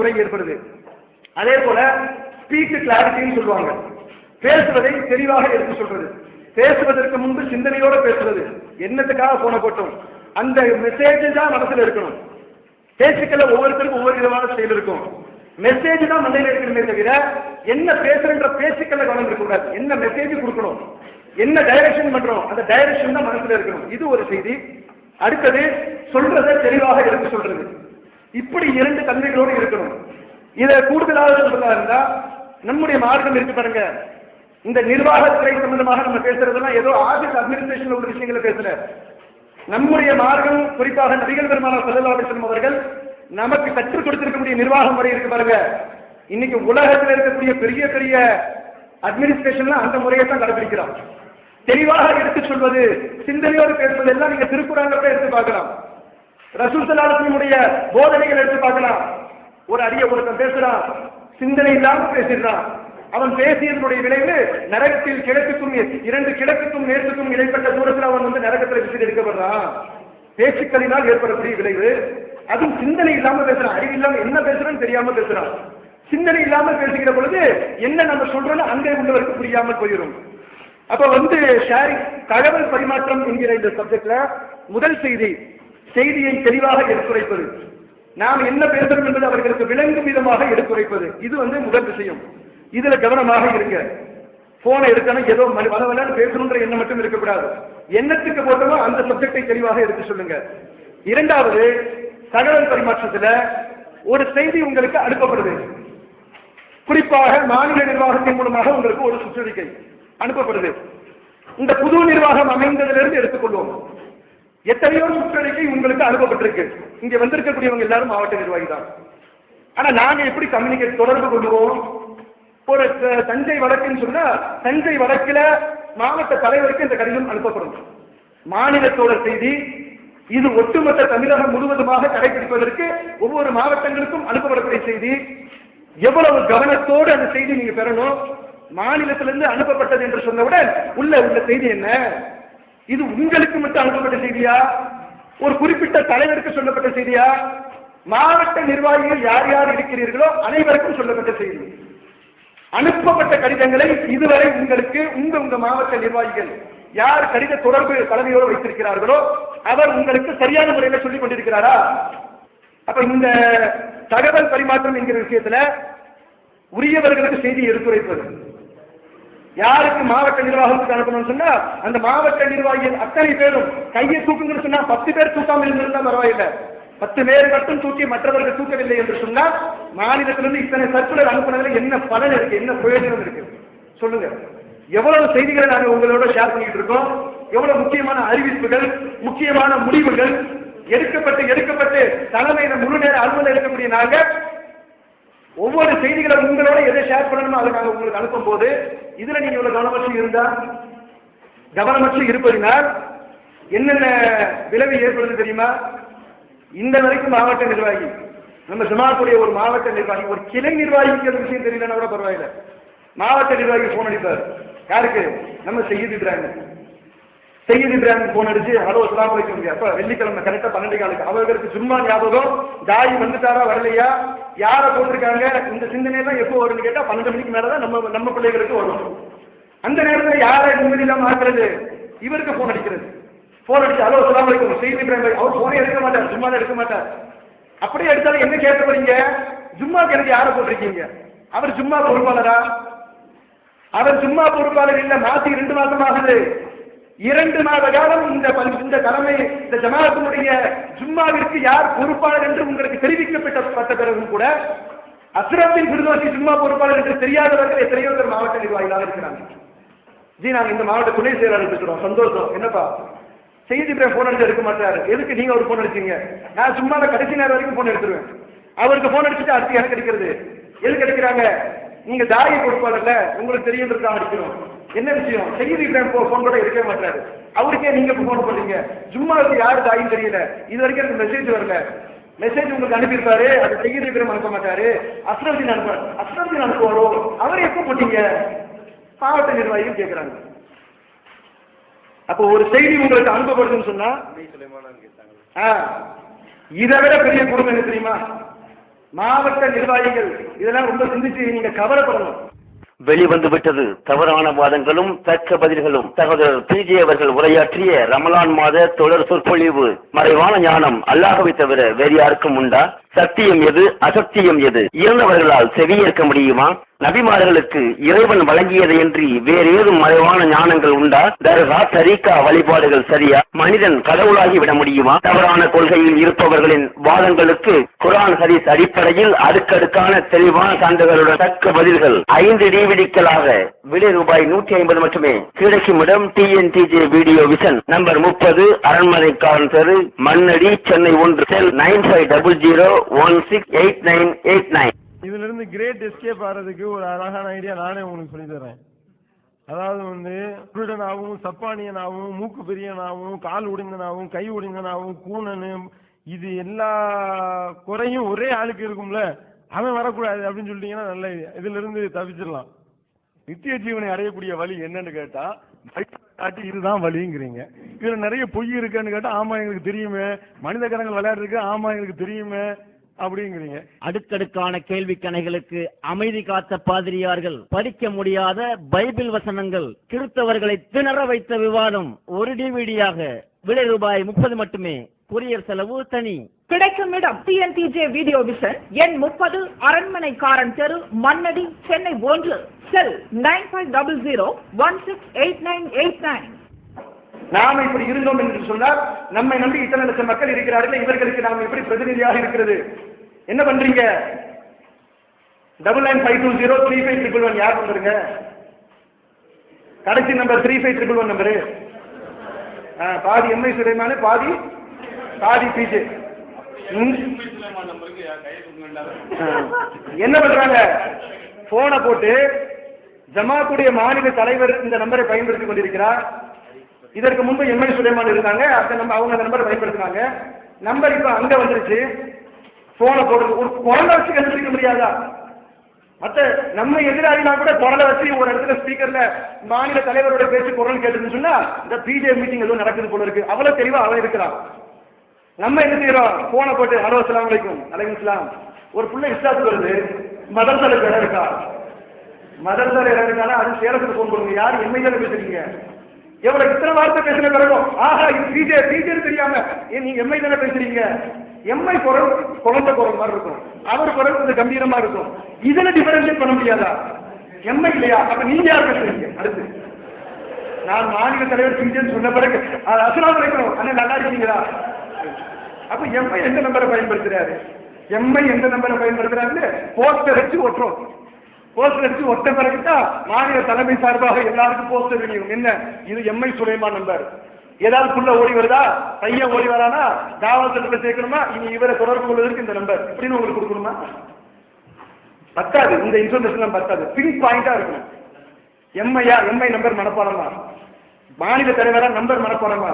குறை ஏற்படுது. அதே போல ஸ்பீச் கிளாரிட்டின்னு சொல்லுவாங்க, பேசுவதை தெளிவாக எடுத்து சொல்றது. பேசுவதற்கு முன்பு சிந்தனையோட பேசுறது. என்னத்துக்காக போன போட்டோம், அந்த மெசேஜ் தான் மனசுல இருக்கணும். பேச்சுக்கல்ல ஒவ்வொருத்தருக்கும் ஒவ்வொரு விதமான செயல் இருக்கும். மெசேஜ் தான் மண்டையில இருக்கணுமே தவிர என்ன பேசுறன்ற பேச்சுக்கல்ல கவனம் இருக்கக்கூடாது. என்ன மெசேஜ் கொடுக்கணும், என்ன டைரக்ஷன் பண்றோம், அந்த டைரக்ஷன் தான் மனசுல இருக்கணும். இது ஒரு செய்தி. அடுத்தது சொல்றதை தெளிவாக எடுத்து சொல்றது. இப்படி இரண்டு தன்மைகளோடு இருக்கணும். இதை கூடுதலாக சொல்றதா இருந்தா நம்முடைய மார்க்கம் இருக்கு பாருங்க. இந்த நிர்வாகத்துறை சம்பந்தமாக நம்ம பேசுறதுலாம் ஏதோ ஆபீஸ் அட்மினிஸ்ட்ரேஷன்ல உள்ள விஷயங்களை பேசல. நம்முடைய மார்க்கம், குறிப்பாக நபிகள் பெருமானார் ஸல்லல்லாஹு அலைஹி வஸல்லம் அவர்கள் நமக்கு கற்றுக் கொடுத்திருக்கக்கூடிய நிர்வாக முறை இருக்கு பாருங்க. இன்னைக்கு உலகத்தில் இருக்கக்கூடிய பெரிய பெரிய அட்மினிஸ்ட்ரேஷன்ல அந்த முறையை தான் கடைபிடிக்கிறோம். தெளிவாக எடுத்து சொல்வது, சிந்தனையோடு பேசுவது எல்லாம் நீங்க திருக்குறான்ல எடுத்து பார்க்கலாம். ரசூல் ஸல்லல்லாஹு அலைஹி வஸல்லமுடைய போதனைகள் எடுத்து பார்க்கலாம். ஒரு அடிய ஒருத்தன் பேசுறான், சிந்தனை இல்லாம பேசிடுறான். அவன் பேசியதனுடைய விளைவு நரகத்தில் கிழக்குக்கும் இரண்டு கிழக்குக்கும் மேற்குக்கும் இடைப்பட்ட தூரத்தில் அவன் நரகத்தில் விசில் எடுக்கப்படுறான். பேச்சுக்களினால் ஏற்படக்கூடிய விளைவு. அதுவும் சிந்தனை இல்லாம பேசுறான், அறிவு இல்லாம என்ன பேசுறான்னு தெரியாம பேசுறான். சிந்தனை இல்லாம பேசுகிற பொழுது என்ன நம்ம சொல்றோம்னு அங்கே உள்ளவருக்கு புரியாமல் போயிடும். அப்ப ஷேரிங், தகவல் பரிமாற்றம் என்கிற இந்த சப்ஜெக்ட்ல முதல் செய்தியை தெளிவாக எடுத்துரைப்பது, நாம் என்ன பேசுறோம் என்பது அவர்களுக்கு விளங்கும் விதமாக எடுத்துரைப்பது. இது முதல் விஷயம். இதுல கவனமாக இருங்க. போனை எடுக்கணும், ஏதோ வளவலன்னு பேசணுன்ற எண்ணம் மட்டும் இருக்கக்கூடாது. எண்ணத்துக்கு போட்டோமோ அந்த சப்ஜெக்டை தெளிவாக எடுத்து சொல்லுங்க. இரண்டாவது, தகவல் பரிமாற்றத்துல ஒரு செய்தி உங்களுக்கு அனுப்பப்படுது. குறிப்பாக மாநில நிர்வாகத்தின் மூலமாக உங்களுக்கு ஒரு சுற்றறிக்கை அனுப்பப்படுது. இந்த புது நிர்வாகம் அமைந்ததிலிருந்து எடுத்துக்கொள்வோம். எத்தனையோ சுற்றறிக்கை உங்களுக்கு அனுப்பப்பட்டிருக்கு. இங்க வந்திருக்கக்கூடியவங்க எல்லாரும் மாவட்ட நிர்வாகி தான். ஆனா நாங்க எப்படி கம்யூனிகேட் தொடர்பு கொள்வோம்? ஒரு தஞ்சை வழக்குன்னு சொன்னா தஞ்சை வழக்குல மாவட்ட தலைவருக்கு இந்த கடிதம் அனுப்பப்படும். மாநிலத்தோட செய்தி இது ஒட்டுமொத்த தமிழகம் முழுவதுமாக கடைபிடிப்பதற்கு ஒவ்வொரு மாவட்டங்களுக்கும் அனுப்பப்படக்கூடிய செய்தி. எவ்வளவு கவனத்தோடு அந்த செய்தி நீங்க பெறணும். மாநிலத்திலிருந்து அனுப்பப்பட்டது என்று சொன்னவுடன் உள்ள செய்தி என்ன, இது உங்களுக்கு மட்டும் அனுப்பப்பட்ட செய்தியா, ஒரு குறிப்பிட்ட தலைவருக்கு சொல்லப்பட்ட செய்தியா, மாவட்ட நிர்வாகிகள் யார் யார் இருக்கிறீர்களோ அனைவருக்கும் சொல்லப்பட்ட செய்தி. அனுப்பப்பட்ட கடிதங்களை இதுவரை உங்களுக்கு உங்க மாவட்ட நிர்வாகிகள் யார் கடித தொடர்பு தலைமையோடு வைத்திருக்கிறார்களோ அவர் உங்களுக்கு சரியான முறையில் சொல்லிக் கொண்டிருக்கிறாரா? அப்ப இந்த தகவல் பரிமாற்றம் என்கிற விஷயத்துல உரியவர்களுக்கு செய்தி எடுத்துரைப்பது. யாருக்கு மாவட்ட நிர்வாகத்துக்கு அனுப்பணும்னு சொன்னா அந்த மாவட்ட நிர்வாகிகள் அத்தனை பேரும் கையை தூக்குங்கன்னு சொன்னா 10 பேர் தூக்காமல் இருந்திருந்தா பரவாயில்லை. 10 பேர் மட்டும் தூக்கி மற்றவர்கள் தூக்கவில்லை என்று சொன்னால் மாநிலத்திலிருந்து இத்தனை சர்க்குலர் அனுப்புனதுல என்ன பலன் இருக்கு, என்ன பிரயோஜனம் இருக்கு சொல்லுங்க. எவ்வளவு செய்திகளை நாங்கள் உங்களோட ஷேர் பண்ணிட்டு இருக்கோம், எவ்வளவு முக்கியமான அறிவிப்புகள், முக்கியமான முடிவுகள் எடுக்கப்பட்டு தலைமையில முழு நேர அலுவலர் இருக்கக்கூடிய நாங்க ஒவ்வொரு செய்திகளை உங்களோட எதை ஷேர் பண்ணணுமோ அதை நாங்கள் உங்களுக்கு அனுப்பும் போது இதுல நீங்க இவ்வளவு கவனமற்று இருப்பதினால் என்னென்ன விளைவு ஏற்படுது தெரியுமா? இந்த வரைக்கும் மாவட்ட நிர்வாகி, நம்ம ஜமாத்துடைய ஒரு மாவட்ட நிர்வாகி, ஒரு கிளை நிர்வாகிக்கு அந்த விஷயம் தெரியலன்னா கூட பரவாயில்ல, மாவட்ட நிர்வாகி போன் அடிப்பார். யாருக்கு? நம்ம செய்யுது இப்ராஹிம் போன் அடிச்சு ஹலோ அஸ்ஸலாமு அலைக்கும், அப்ப வெள்ளிக்கிழமை கரெக்டா 12 அவர்களுக்கு சும்மா ஞாபகம், தாய் வந்துட்டாரா வரலையா, யாரை போட்டிருக்காங்க, இந்த சிந்தனையெல்லாம் எப்போ வரும்னு கேட்டா 12 மணிக்கு மேலதான் நம்ம பிள்ளைகளுக்கு வரும். அந்த நேரத்தில் யாரை நிம்மதி இல்லாம ஆக்குறது? இவருக்கு போன் அடிக்கிறது. போன் அடிச்சு ஹலோ அஸ்ஸலாமு அலைக்கும் செய்யுது இப்ராஹிம், அவர் போனே எடுக்க மாட்டார், சும்மா எடுக்க மாட்டார். அப்படியே எடுத்தாலும் என்ன கேட்க போறீங்க? ஜும்மாக்கு எனக்கு யாரை போட்டிருக்கீங்க? அவர் ஜும்மா பொறுப்பாளரா? அவர் ஜும்மா பொறுப்பாளர் இல்ல. மாசி 2 மாதம் ஆகுது. 2 மாத காலம் இந்த தலைமை இந்த ஜமாஅத்தினுடைய ஜும்மாவிற்கு யார் பொறுப்பாளர் என்று உங்களுக்கு தெரிவிக்கப்பட்ட பிறகும் கூட அஸ்ரஃபின் ஃபிர்தௌஸி ஜும்மா பொறுப்பாளர் என்று தெரியாதவர்கள் எத்தனையோ பேர் மாவட்ட நிர்வாகிகளாக இருக்கிறாங்க. நாங்க இந்த மாவட்ட துணை செயலாளர் பேசுறோம். சந்தோஷம். என்னப்பா செய்தி போன் அடிச்சு எடுக்க மாட்டாரு, எதுக்கு நீங்க ஒரு போன் அடிச்சீங்க? நான் சும்மா கடைசி நேரம் வரைக்கும் போன் எடுத்துருவேன். அவருக்கு போன் அடிச்சுட்டு அடுத்து எனக்கு அடிக்கிறது. எதுக்கு அடிக்கிறாங்க? நீங்க தாயை பொறுப்பாளர்ல, உங்களுக்கு தெரியுன்றதுதான் அடிக்கிறோம். என்ன விஷயம்? செய்தி போன் கூட எடுக்க மாட்டாரு, அவருக்கே நீங்க போன் பண்ணீங்க. ஜும்மாவுக்கு யாரு தாயும் தெரியல, இது வரைக்கும் எனக்கு மெசேஜ் வரல. மெசேஜ் உங்களுக்கு அனுப்பியிருப்பாரு, அது செய்தி அனுப்ப மாட்டாரு, அஸ்ரஃபின் அனுப்புவாரோ, அவர் எப்போ போட்டீங்க? மாவட்ட நிர்வாகிகள் கேட்கிறாங்க. அப்போ ஒரு செய்தி உங்களுக்கு அனுப்பப்படுதுன்னு சொன்னா இதை விட பெரிய குடும்பம் என்ன தெரியுமா? மாவட்ட நிர்வாகிகள் இதெல்லாம் ரொம்ப சிந்திச்சு நீங்க கவலைப்படணும். வெளிவந்து விட்டது தவறான வாதங்களும் தக்க பதில்களும். சகோதரர் பிஜே அவர்கள் உரையாற்றிய ரமலான் மாத தொடர் சொற்பொழிவு மறைவான ஞானம் அல்லாஹ்வை தவிர வேறு யாருக்கும் உண்டா? சத்தியம் எது, அசத்தியம் எது? இறந்தவர்களால் செவியேற்க முடியுமா? நபிமார்களுக்கு இறைவன் வழங்கியதை என்று வேறு ஏதும் மறைவான ஞானங்கள் உண்டா? தர்கா தரீகா வழிபாடுகள் சரியா? மனிதன் கடவுளாகி விட முடியுமா? தவறான கொள்கையில் இருப்பவர்களின் வாதங்களுக்கு குர்ஆன் ஹதீஸ் அடிப்படையில் அடுக்கடுக்கான தெளிவான சான்றுகளுடன் தக்க பதில்கள் 5 டிவிடிக்களாக விலை ரூபாய் 150 மட்டுமே. கிடைக்கும் இடம் TNTJ வீடியோ விஷன், நம்பர் 30, அரண்மனைக்காரன் தெரு, மண்ணடி, சென்னை 1, செல் 9500168989. இதுல இருந்து கிரேட் எஸ்கேப் ஆகிறதுக்கு ஒரு அழகான ஐடியா நானே உங்களுக்கு சொல்லி தரேன். அதாவது குருடனாகவும் சப்பானியனாகவும் மூக்கு பெரியனாகவும் கால் உடைந்தனாகவும் கை உடைந்தனாகவும் கூணனு இது எல்லா குறையும் ஒரே ஆளுக்கு இருக்கும்ல, அவன் வரக்கூடாது அப்படின்னு சொல்லிட்டீங்கன்னா நல்ல இதுல இருந்து தவிச்சிடலாம். நித்திய ஜீவனை அடையக்கூடிய வழி என்னன்னு கேட்டா காட்டி இதுதான் வழிங்கிறீங்க. இதுல நிறைய பொய் இருக்குன்னு கேட்டா ஆமா எங்களுக்கு தெரியுமே, மனித கரங்கள் விளையாடுறதுக்கு ஆமா எங்களுக்கு தெரியுமே அப்படிங்கிறீங்க. அடுக்கடுக்கான கேள்வி கணைகளுக்கு அமைதி காத்த பாதிரியார்கள், படிக்க முடியாத பைபிள் வசனங்கள், கிறிஸ்தவர்களை திணற வைத்த விவாதம் ஒரு டிவிடியாக விலை ரூபாய் 30 மட்டுமே. கொரியர் செலவு தனி. கிடைக்கும் இடம் TNTJ வீடியோ விஷன், எண் 30, அரண்மனைக்காரன் தெரு, மண்ணடி, சென்னை 1, செல் 9500168989. நாம் இப்படி இருந்தோம் என்று சொன்னால் நம்மை நம்பி இத்தனை லட்சம் மக்கள் இருக்கிறார்கள், இவர்களுக்கு நாம் எப்படி பிரதிநிதியாக இருக்கிறது? என்ன பண்றீங்க? 9952035311 யார் வந்துருங்க? கடைசி நம்பர் 35311 நம்பரு. பாதி எம்ஐ சுலைமானு, பாதி பிஜே. என்ன பண்றாங்க? போனை போட்டு ஜமாத்துடைய மாநில தலைவர் இந்த நம்பரை பயன்படுத்திக் கொண்டிருக்கிறார். இதற்கு முன்பு எம்ஐ சுலைமான் இருந்தாங்க, அவங்க நம்பரை பயன்படுத்தினாங்க. நம்பர் இப்ப அங்க வந்துருச்சு. போனை போட்டு ஒரு குரலை வச்சு கண்டுபிடிக்க முடியாதா? மற்ற நம்ம எதிராளினா கூட குரலை வச்சு ஒரு இடத்துல ஸ்பீக்கர்ல மாநில தலைவரோட பேச்சு குரல் கேட்டுன்னு சொன்னா இந்த பிஜே மீட்டிங் எதுவும் நடக்குது போல இருக்கு. அவ்வளவு தெளிவா அவன் இருக்கிறான். நம்ம என்ன செய்யறோம்? போனை போட்டு ஹலோ அஸ்ஸலாமு அலைக்கும், அலைக்கும் இஸ்லாம். ஒரு புள்ள இஸ்லாத்துக்கு வருது, மதரசால இடம் இருக்கா? மதரசால இடம் இருக்கானா? அது சேலத்துக்கு போன் பண்ணுங்க. யார் எம்ஐ தானே பேசுறீங்க? எவ்வளவு இத்தனை வார்த்தை பேசுற பிறகும் ஆஹா இது பிஜே தெரியாம நீங்க எம்ஐ தானே பேசுறீங்க. எம்ஐ குரல் குழந்தை குரல் மாதிரி இருக்கும், அவர் குரல் கொஞ்சம் கம்பீரமா இருக்கும். இதுல டிஃபரன்ஷியேட் பண்ண முடியாதா? எம்ஐ இல்லையா? அப்ப நீங்க யார் பேசுறீங்க? அடுத்து நான் மாநில தலைவர் பிஜேன்னு சொன்ன பிறகு அஸ்ஸலாமு அலைக்கும் அண்ணே நல்லா இருக்கீங்களா? அப்ப எம்ஐ எந்த நம்பரை பயன்படுத்துறாரு? எம்ஐ எந்த நம்பரை பயன்படுத்துறாரு? போஸ்டர் வச்சு ஒட்டுறோம். போஸ்டர் வச்சு ஒட்ட பிறகுதான் மாநில தலைமை சார்பாக எல்லாருக்கும் போஸ்டர் வெளியும். என்ன இது? Mi Sulaiman number. ஏதாவது புள்ள ஓடி வருதா, பையன் ஓடி வரானா, தாவத்துல சேர்க்கணுமா, இனி இவரை தொடர்பு கொள்வதற்கு இந்த நம்பர் இப்படின்னு உங்களுக்கு கொடுக்கணுமா? பத்தாது. இந்த இன்ஃபர்மேஷன் பத்தாது. பிங்க் பாயிண்டா இருக்கணும். எம்ஐ நம்பர் மனப்பாடமா? மாநில தலைவரா நம்பர் மனப்பாடமா?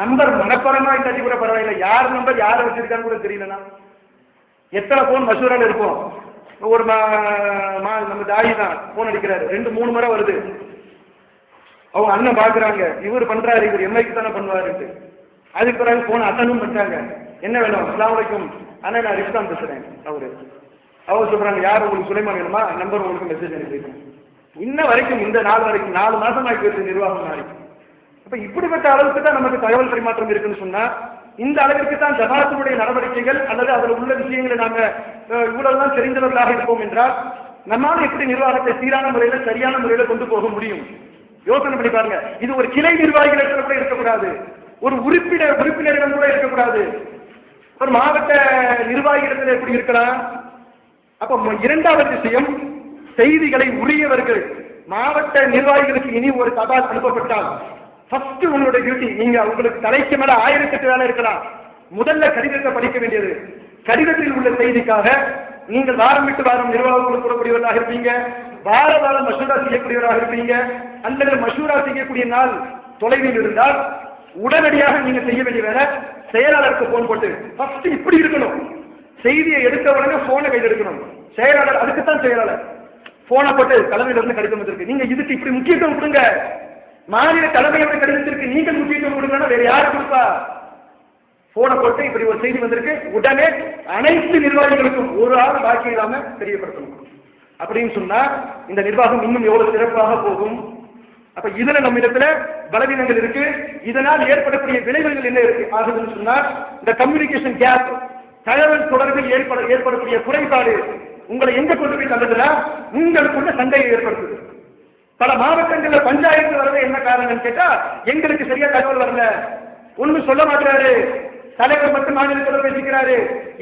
நம்பர் மனப்பாடமா இல்லாட்டி கூட பரவாயில்ல. யார் நம்பர் யாரை வச்சிருக்கான்னு கூட தெரியலனா எத்தனை போன் மசூரால இருக்கும். ஒரு நம்ம தாயி தான் போன் அடிக்கிறாரு, 2-3 முறை வருது. அவங்க அண்ணன் பாக்குறாங்க, இவர் பண்றாரு, இவர் எம்ஐக்கு தானே பண்ணுவாரு. அதுக்கு பிறகு போன அட்டனும் பண்றாங்க. என்ன வேணும்? அஸ்ஸலாமு அலைக்கும் அண்ணா, நான் ரிஸ்தான் பேசுறேன். அவர் சொல்றாங்க, யார் உங்களுக்கு சுலைமான் வேணுமா? நம்பர் உங்களுக்கு மெசேஜ் அனுப்பிடுறேன். இன்ன வரைக்கும் இந்த நாள் வரைக்கும் 4 மாசம் ஆகி நிர்வாகம் மாறி. அப்ப இப்படிப்பட்ட அளவுக்கு தான் நமக்கு தகவல் பரிமாற்றம் இருக்குன்னு சொன்னா, இந்த அளவிற்கு தான் ஜமாத்துடைய நடவடிக்கைகள் அல்லது அதில் உள்ள விஷயங்களை நாங்க இவ்வளவுதான் தெரிந்தவர்களாக இருப்போம் என்றால் நம்மால எப்படி நிர்வாகத்தை சீரான முறையில சரியான முறையில கொண்டு போக முடியும்? யோசனை பண்ணி பாருங்க. இது ஒரு கிளை நிர்வாகிகளிடம் கூட இருக்கக்கூடாது, ஒரு உறுப்பினரிடம் கூட இருக்கக்கூடாது, ஒரு மாவட்ட நிர்வாகிகளிடத்தில் எப்படி இருக்கலாம்? அப்ப இரண்டாவது விஷயம், செய்திகளை உரியவர்கள் மாவட்ட நிர்வாகிகளுக்கு இனி ஒரு தபால் அனுப்பப்பட்டால் ஃபர்ஸ்ட் உங்களுடைய டியூட்டி, நீங்க உங்களுக்கு தலைக்கு மேல 1008 வேலை இருக்கலாம். முதல்ல கடிதத்தை படிக்க வேண்டியது. கடிதத்தில் உள்ள செய்திக்காக நீங்கள் வாரம் விட்டு வாரம் நிர்வாகங்களுக்கு கூடக்கூடியவர்களாக இருப்பீங்க, வாரம் மசூரா செய்யக்கூடியவராக இருப்பீங்க, அல்லது மசூரா செய்யக்கூடிய நாள் தொலைவில் இருந்தால் உடனடியாக நீங்க செய்ய வேண்டிய வேலை செயலாளருக்கு போன் போட்டு ஃபர்ஸ்ட் இப்படி இருக்கணும். செய்தியை எடுத்த உடனே போனை கையில் எடுக்கணும். செயலாளர், அதுக்குத்தான் செயலாளர். போனை போட்டு தலைமையிலிருந்து கடிதம் வந்திருக்கு, நீங்க இதுக்கு இப்படி முக்கியத்துவம் கொடுங்க. மாநில தலைமையோட கடிதத்திற்கு நீங்கள் முக்கியத்துவம் கொடுக்கணும், வேற யாரு கொடுப்பா? போனை போட்டு இப்படி ஒரு செய்தி வந்திருக்கு, உடனே அனைத்து நிர்வாகிகளுக்கும் ஒரு ஆள் பாக்கி இல்லாம தெரியப்படுத்தணும் அப்படின்னு சொன்னா இந்த நிர்வாகம் இன்னும் எவ்வளவு சிறப்பாக போகும். அப்ப இதுல நம்ம இடத்துல பலவீனங்கள் இருக்கு. இதனால் ஏற்படக்கூடிய விளைவுகள் என்ன இருக்கு ஆகுதுன்னு சொன்னா, இந்த கம்யூனிகேஷன் கேப், தகவல் தொடர்பில் ஏற்படக்கூடிய குறைபாடு உங்களை எங்க கொண்டு போய் தந்ததுன்னா உங்களுக்குள்ள சண்டையை ஏற்படுத்துது. பல மாவட்டங்களில் பஞ்சாயத்து வரது என்ன காரணம்னு கேட்டா, எங்களுக்கு சரியா தகவல் வரல, ஒண்ணும் சொல்ல மாட்டாரு, தலைவர் மட்டும் மாநிலத்தில் பேசிக்கிறாரு,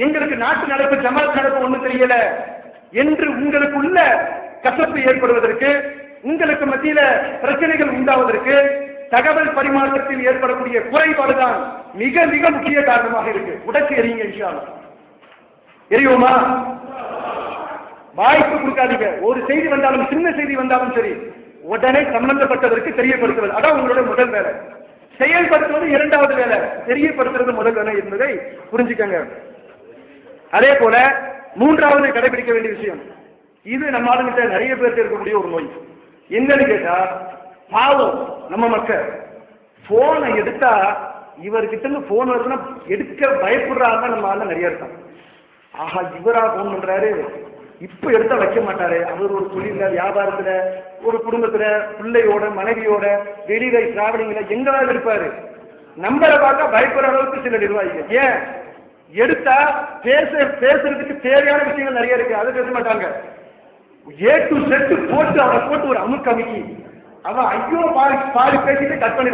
எங்களுக்கு நாட்டு நடப்பு ஜமாத் நடப்பு ஒண்ணு தெரியல என்று உங்களுக்குள்ள கசப்பு ஏற்படுவதற்கு, உங்களுக்கு மத்தியில பிரச்சனைகள் உண்டாவதற்கு தகவல் பரிமாற்றத்தில் ஏற்படக்கூடிய குறைபாடுதான் மிக மிக முக்கிய காரணமாக இருக்கு. உடச்சு எறியுங்க இன்ஷா அல்லாஹ். எரியுமா? வாய்ப்பு கொடுக்காதீங்க. ஒரு செய்தி வந்தாலும், சின்ன செய்தி வந்தாலும் சரி, உடனே சம்பந்தப்பட்டதற்கு தெரியப்படுத்துவது, அதான் உங்களோட முதல் வேலை. செயல்படுத்துவது இரண்டாவது வேலை, தெரியப்படுத்துறது முதல் வேலை என்பதை புரிஞ்சுக்கங்க. அதே போல மூன்றாவது கடைபிடிக்க வேண்டிய விஷயம், இது நம்ம ஆளுங்கிட்ட நிறைய பேருக்கு இருக்கக்கூடிய ஒரு நோய். என்னன்னு கேட்டா, பாவம் நம்ம மக்கள் போனை எடுத்தா இவர்கிட்ட இருந்து போன் வருதுன்னா எடுக்க பயப்படுறாங்க. நம்ம ஆள நிறைய இருக்காங்க. ஆஹா, இவரா போன் பண்றாரு, இப்ப எடுத்தா வைக்க மாட்டாரு, அவர் ஒரு தொழில, வியாபாரத்துல, ஒரு குடும்பத்துல, பிள்ளையோட, மனைவியோட, வெளியில டிராவலிங்ல எங்களாவது இருப்பாரு. நம்பரை பார்த்தா பயப்படுற அளவுக்கு சில நிர்வாகிகள். ஏன் எடுத்தா பேசுறதுக்கு தேவையான விஷயங்கள் நிறைய இருக்கு, அதை பேச மாட்டாங்க. ஏ டு செட் போட்டு அவனை போட்டு ஒரு அமுக்கி அவன் ஐயோ பாரு பேசிட்டு கட் பண்ணிடுவான்.